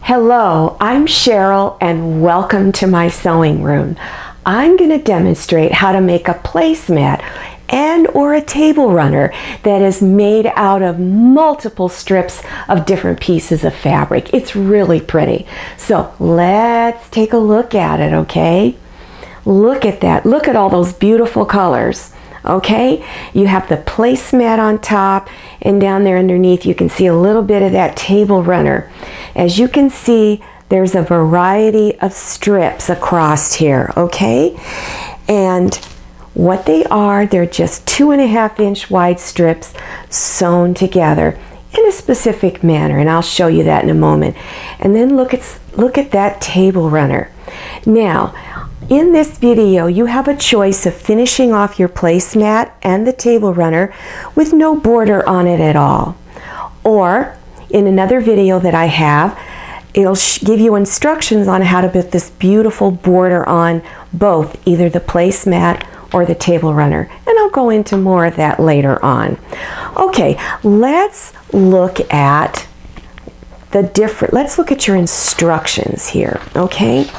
Hello, I'm Cheryl and welcome to my sewing room. I'm going to demonstrate how to make a placemat and or a table runner that is made out of multiple strips of different pieces of fabric. It's really pretty. So let's take a look at it, okay? Look at that. Look at all those beautiful colors. Okay, you have the placemat on top, and down there underneath you can see a little bit of that table runner. As you can see, there's a variety of strips across here, okay? And what they are, they're just 2.5 inch wide strips sewn together in a specific manner, and I'll show you that in a moment. And then look at that table runner. Now, in this video, you have a choice of finishing off your placemat and the table runner with no border on it at all. Or, in another video that I have, it'll give you instructions on how to put this beautiful border on both, either the placemat or the table runner. And I'll go into more of that later on. Okay, let's look at your instructions here, okay?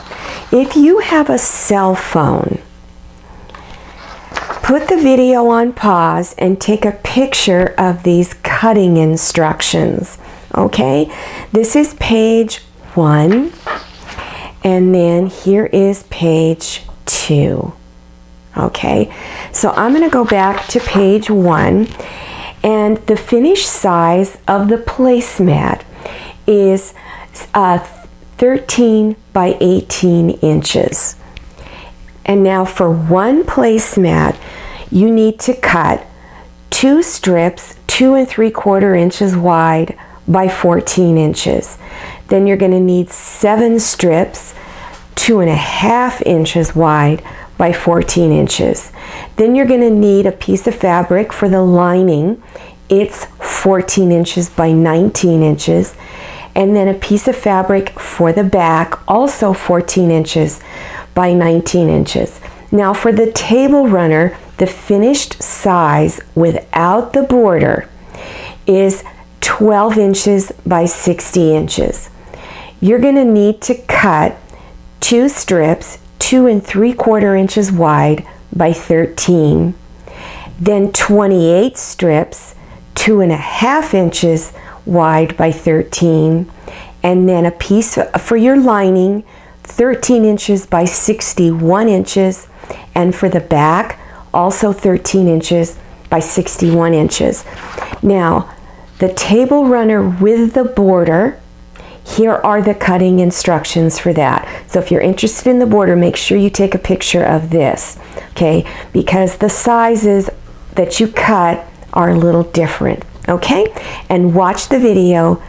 If you have a cell phone, put the video on pause and take a picture of these cutting instructions, okay? This is page 1, and then here is page 2, okay? So I'm going to go back to page 1, and the finished size of the placemat is 13 by 18 inches. And now for one placemat, you need to cut 2 strips 2 3/4 inches wide by 14 inches. Then you're going to need 7 strips 2.5 inches wide by 14 inches. Then you're going to need a piece of fabric for the lining. It's 14 inches by 19 inches. And then a piece of fabric for the back, also 14 inches by 19 inches. Now for the table runner, the finished size without the border is 12 inches by 60 inches. You're going to need to cut 2 strips 2 3/4 inches wide by 13, then 28 strips 2.5 inches wide by 13, and then a piece for your lining 13 inches by 61 inches, and for the back also 13 inches by 61 inches. Now the table runner with the border, here are the cutting instructions for that. So if you're interested in the border, make sure you take a picture of this, okay, because the sizes that you cut are a little different. Okay, and watch the video,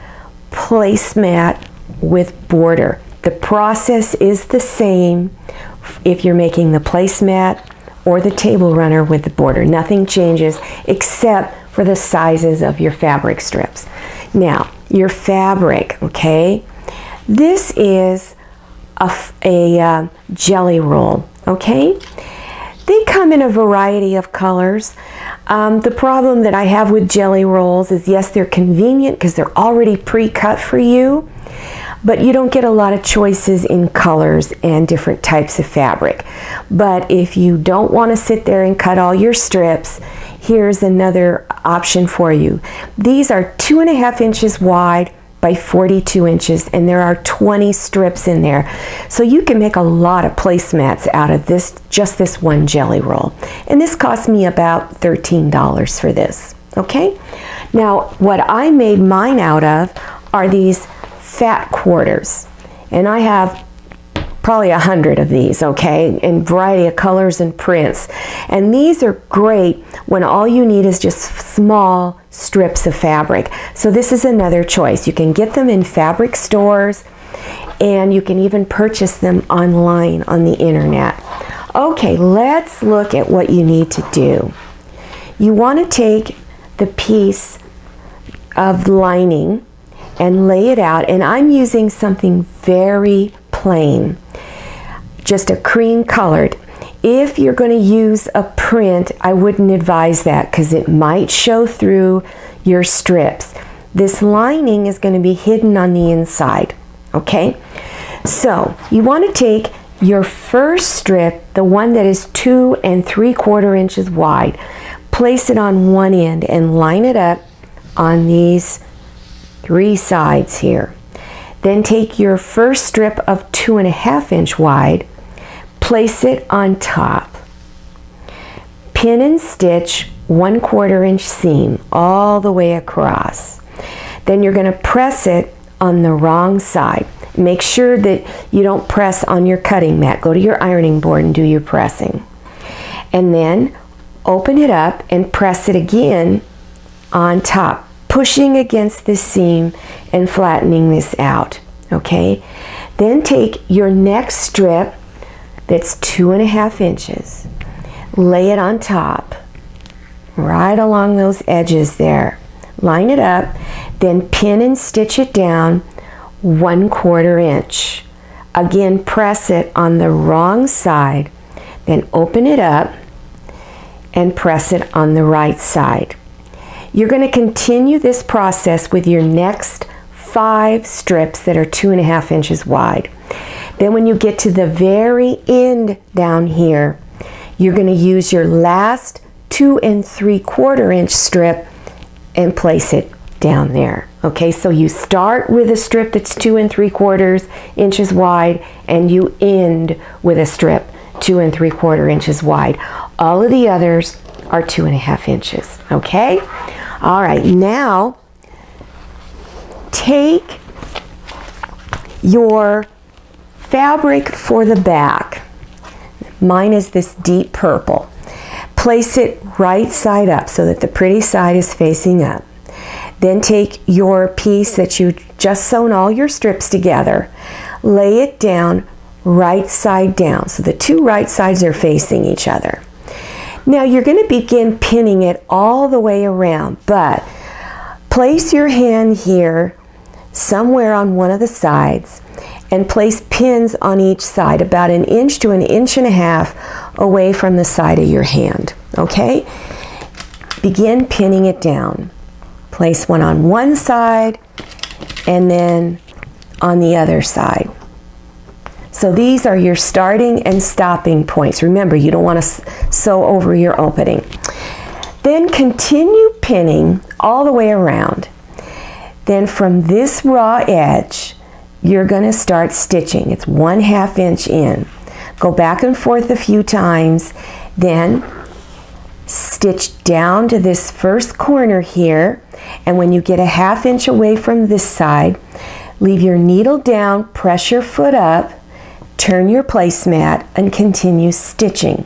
placemat with border. The process is the same if you're making the placemat or the table runner with the border. Nothing changes except for the sizes of your fabric strips. Now, your fabric, okay, this is a jelly roll, okay? They come in a variety of colors. The problem that I have with jelly rolls is, yes, they're convenient because they're already pre-cut for you, but you don't get a lot of choices in colors and different types of fabric. But if you don't want to sit there and cut all your strips, here's another option for you. These are 2.5 inches wide by 42 inches, and there are 20 strips in there. So you can make a lot of placemats out of this, just this one jelly roll. And this cost me about $13 for this, okay? Now, what I made mine out of are these fat quarters. And I have probably 100 of these, okay, in a variety of colors and prints. And these are great when all you need is just small strips of fabric. So this is another choice. You can get them in fabric stores, and you can even purchase them online on the internet. Okay, let's look at what you need to do. You want to take the piece of lining and lay it out, and I'm using something very plain, just a cream colored. If you're going to use a print, I wouldn't advise that because it might show through your strips. This lining is going to be hidden on the inside, Okay, so you want to take your first strip, the one that is 2 3/4 inches wide, place it on one end and line it up on these 3 sides here. Then take your first strip of 2 1/2 inch wide, place it on top. Pin and stitch 1/4 inch seam all the way across. Then you're going to press it on the wrong side. Make sure that you don't press on your cutting mat. Go to your ironing board and do your pressing. And then open it up and press it again on top, pushing against this seam and flattening this out. Okay? Then take your next strip that's 2 1/2 inches. Lay it on top, right along those edges there. Line it up, then pin and stitch it down 1/4 inch. Again, press it on the wrong side, then open it up and press it on the right side. You're going to continue this process with your next 5 strips that are 2 1/2 inches wide. Then when you get to the very end down here, you're going to use your last 2 3/4 inch strip and place it down there. Okay, so you start with a strip that's 2 3/4 inches wide and you end with a strip 2 3/4 inches wide. All of the others are 2 1/2 inches. Okay? All right, now take your fabric for the back. Mine is this deep purple. Place it right side up so that the pretty side is facing up. Then take your piece that you just sewn all your strips together, lay it down right side down so the 2 right sides are facing each other. Now you're going to begin pinning it all the way around, but place your hand here somewhere on one of the sides and place pins on each side about 1 inch to 1.5 inches away from the side of your hand. Okay? Begin pinning it down. Place one on one side and then on the other side. So these are your starting and stopping points. Remember, you don't want to sew over your opening. Then continue pinning all the way around. Then from this raw edge, you're going to start stitching. It's 1/2 inch in. Go back and forth a few times, then stitch down to this first corner here, and when you get 1/2 inch away from this side, leave your needle down, press your foot up, turn your placemat, and continue stitching.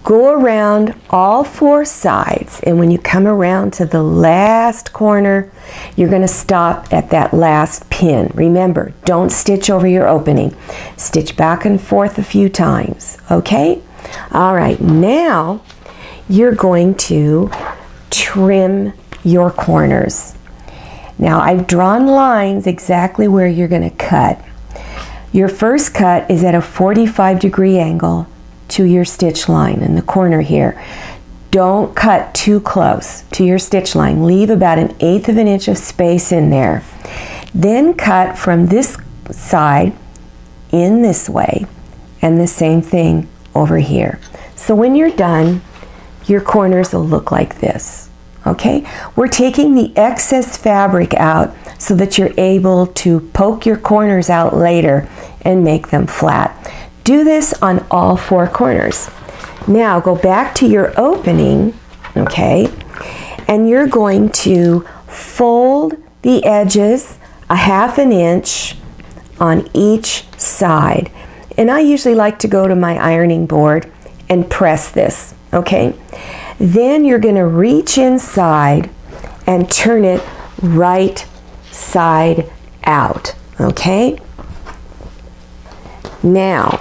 Go around all 4 sides, and when you come around to the last corner, you're going to stop at that last pin. Remember, don't stitch over your opening. Stitch back and forth a few times, okay? All right, now you're going to trim your corners. Now I've drawn lines exactly where you're going to cut. Your first cut is at a 45-degree angle to your stitch line in the corner here. Don't cut too close to your stitch line. Leave about 1/8 of an inch of space in there. Then cut from this side in this way, and the same thing over here. So when you're done, your corners will look like this. Okay? We're taking the excess fabric out so that you're able to poke your corners out later and make them flat. Do this on all 4 corners. Now go back to your opening, okay, and you're going to fold the edges 1/2 inch on each side. And I usually like to go to my ironing board and press this, okay? Then you're going to reach inside and turn it right side out, okay? Now,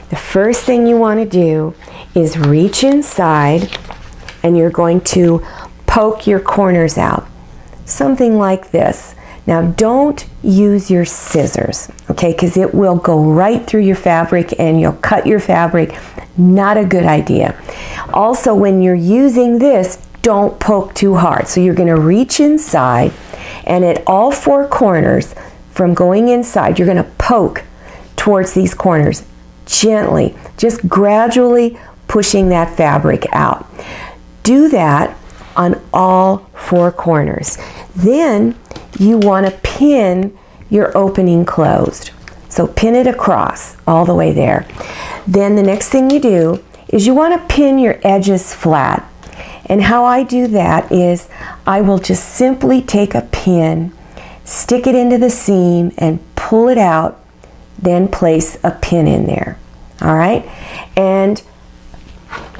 the first thing you want to do is reach inside and you're going to poke your corners out. Something like this. Now don't use your scissors, okay, because it will go right through your fabric and you'll cut your fabric. Not a good idea. Also, when you're using this, don't poke too hard. So you're going to reach inside and at all 4 corners, from going inside, you're going to poke towards these corners gently, just gradually pushing that fabric out. Do that on all 4 corners. Then you want to pin your opening closed. So pin it across all the way there. Then the next thing you do is you want to pin your edges flat. And how I do that is I will just simply take a pin, stick it into the seam and pull it out, then place a pin in there. All right? And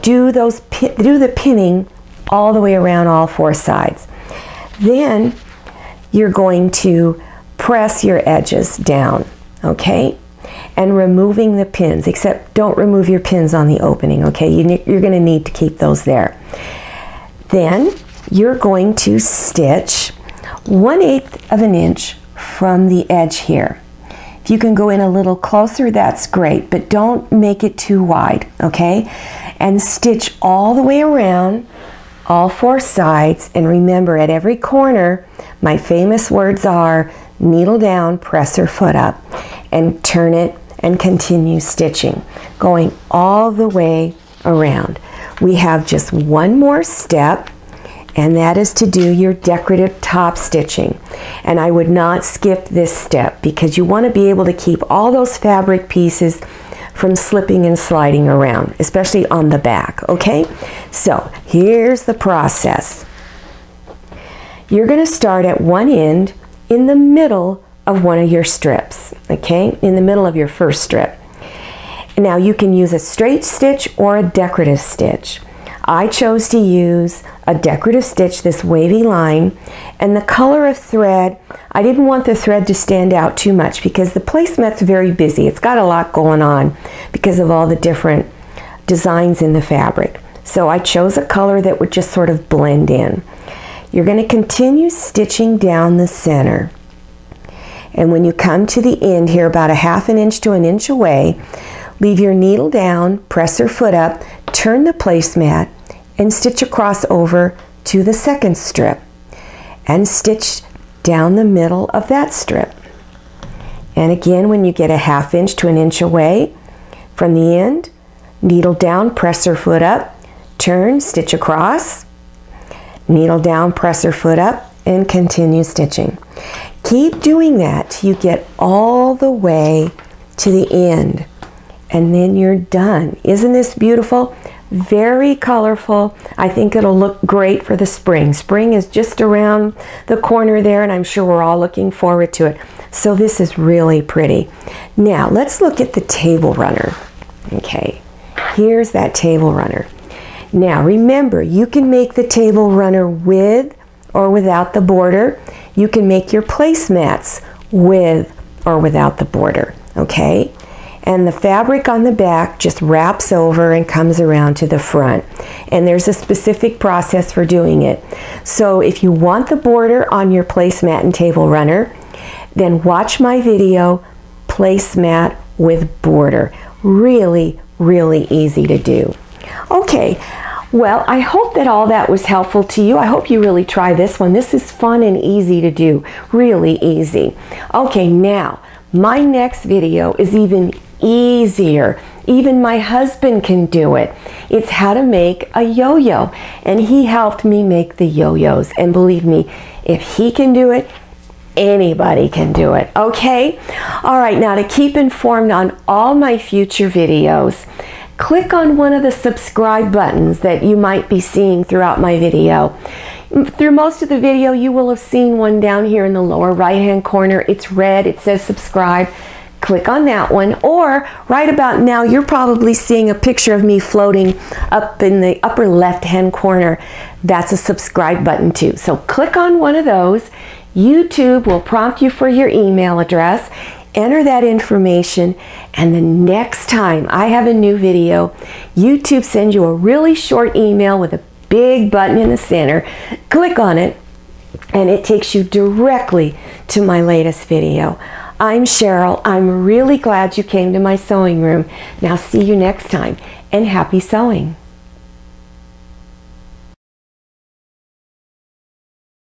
do the pinning all the way around all 4 sides. Then you're going to press your edges down, okay? And removing the pins, except don't remove your pins on the opening, okay? You're going to need to keep those there. Then you're going to stitch 1/8 of an inch from the edge here. If you can go in a little closer, that's great, but don't make it too wide, okay? And stitch all the way around all 4 sides, and remember at every corner, my famous words are needle down, press her foot up, and turn it and continue stitching, going all the way around. We have just one more step, and that is to do your decorative top stitching. And I would not skip this step because you want to be able to keep all those fabric pieces from slipping and sliding around, especially on the back, okay? So here's the process. You're going to start at one end in the middle of one of your strips, okay? In the middle of your first strip. Now you can use a straight stitch or a decorative stitch. I chose to use a decorative stitch, this wavy line, and the color of thread, I didn't want the thread to stand out too much because the placemat's very busy. It's got a lot going on because of all the different designs in the fabric. So I chose a color that would just sort of blend in. You're going to continue stitching down the center. And when you come to the end here, about 1/2 inch to 1 inch away, leave your needle down, press her foot up, turn the placemat, and stitch across over to the second strip. And stitch down the middle of that strip. And again, when you get 1/2 inch to 1 inch away from the end, needle down, press her foot up, turn, stitch across, needle down, press her foot up, and continue stitching. Keep doing that till you get all the way to the end, and then you're done. Isn't this beautiful? Very colorful. I think it'll look great for the spring. Spring is just around the corner there, and I'm sure we're all looking forward to it. So this is really pretty. Now let's look at the table runner. Okay, here's that table runner. Now remember, you can make the table runner with or without the border. You can make your placemats with or without the border, okay? And the fabric on the back just wraps over and comes around to the front. And there's a specific process for doing it. So if you want the border on your placemat and table runner, then watch my video, Placemat with Border. Really, really easy to do. Okay, well, I hope that all that was helpful to you. I hope you really try this one. This is fun and easy to do, really easy. Okay, now, my next video is even easier. Even my husband can do it. It's how to make a yo-yo. And he helped me make the yo-yos. And believe me, if he can do it, anybody can do it. Okay? All right, now to keep informed on all my future videos, click on one of the subscribe buttons that you might be seeing throughout my video. Through most of the video, you will have seen one down here in the lower right-hand corner. It's red. It says subscribe. Click on that one, or right about now you're probably seeing a picture of me floating up in the upper left-hand corner. That's a subscribe button too. So click on one of those. YouTube will prompt you for your email address. Enter that information, and the next time I have a new video, YouTube sends you a really short email with a big button in the center. Click on it, and it takes you directly to my latest video. I'm Cheryl. I'm really glad you came to my sewing room. Now see you next time, and happy sewing.